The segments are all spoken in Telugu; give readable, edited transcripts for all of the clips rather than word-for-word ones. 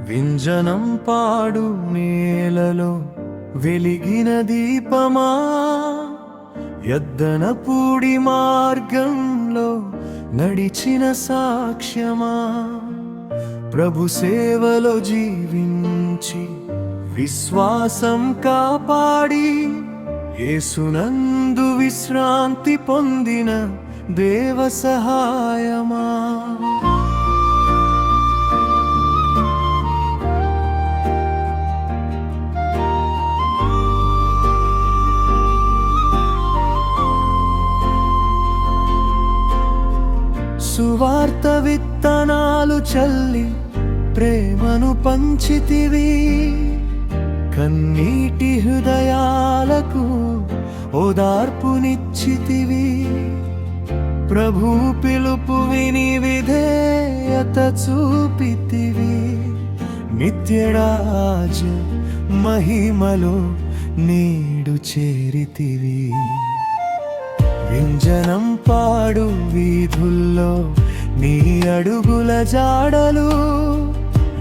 వింజనం పాడు నేలలో వెలిగిన దీపమా, యద్దనపూడి మార్గంలో నడిచిన సాక్ష్యమా, ప్రభు సేవలో జీవించి విశ్వాసం కాపాడి యేసునందు విశ్రాంతి పొందిన దేవ సహాయమా. సువార్త విత్తనాలు చల్లి ప్రేమను పంచితివి, కన్నీటి హృదయాలకు ఓదార్పునిచ్చితివి. ప్రభు పిలుపు విని విధేయత చూపితివి, నిత్యరాజ మహిమలో నేడు చేరితివి. వింజనం పాడు వీధుల్లో నీ అడుగుల జాడలు,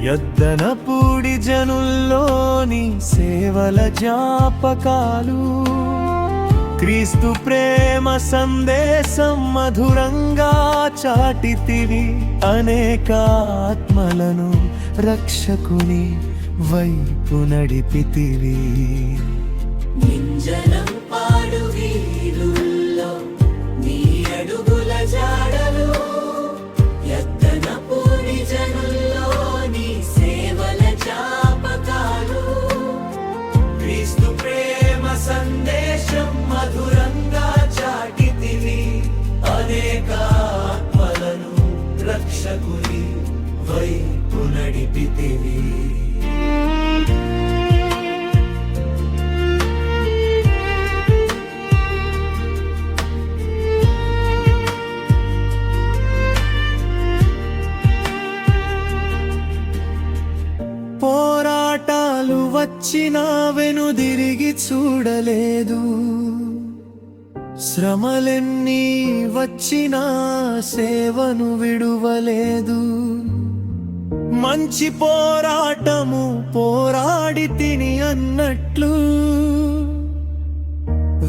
యద్దనపూడి జనుల్లోని సేవల జ్ఞాపకాలు. క్రీస్తు ప్రేమ సందేశం మధురంగా చాటితివి, అనేక ఆత్మలను రక్షకుని వైపు నడిపితివి. వింజనం పాడు వీధుల్లో నీ అడుగుల జాడలు, యద్దనపూడి జనుల్లోని సేవల జ్ఞాపకాలు. క్రీస్తు ప్రేమ సందేశం మధురంగా చాటితివి, అనేక ఆత్మలను రక్షకుని వైపు నడిపితివి. పోరాటాలు వచ్చినా వెనుదిరిగి చూడలేదు, శ్రమలెన్ని వచ్చినా సేవను విడువలేదు. మంచి పోరాటము పోరాడి తిని అన్నట్లు,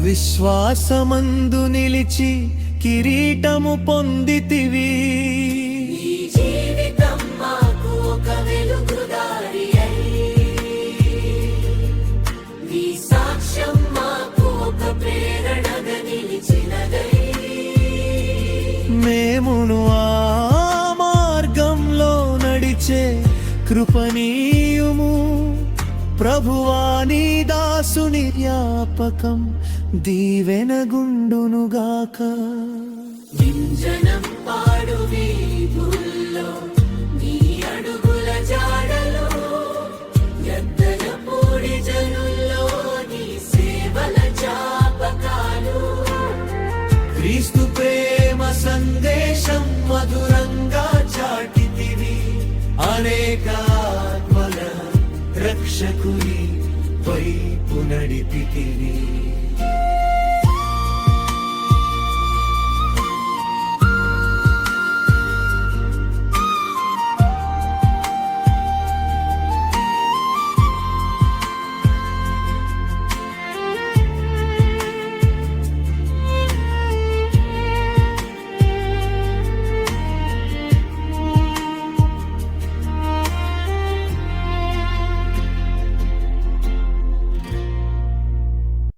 విశ్వాసమందు నిలిచి కిరీటము పొందితివి. మేమును ఆ మార్గంలో నడిచే కృపణీయుము, ప్రభువా నీ దాసుని జ్ఞాపకం దీవెనగుండునుగాక. వింజనం పాడు వీధుల్లో నీ అడుగుల జాడలు, యద్దనపూడి జనుల్లోని సేవల జ్ఞాపకాలు. క్రీస్తు ప్రేమ సందేశం మధురంగా చాటితివి, అనేక ఆత్మల రక్షకుని వైపు నడిపితివి.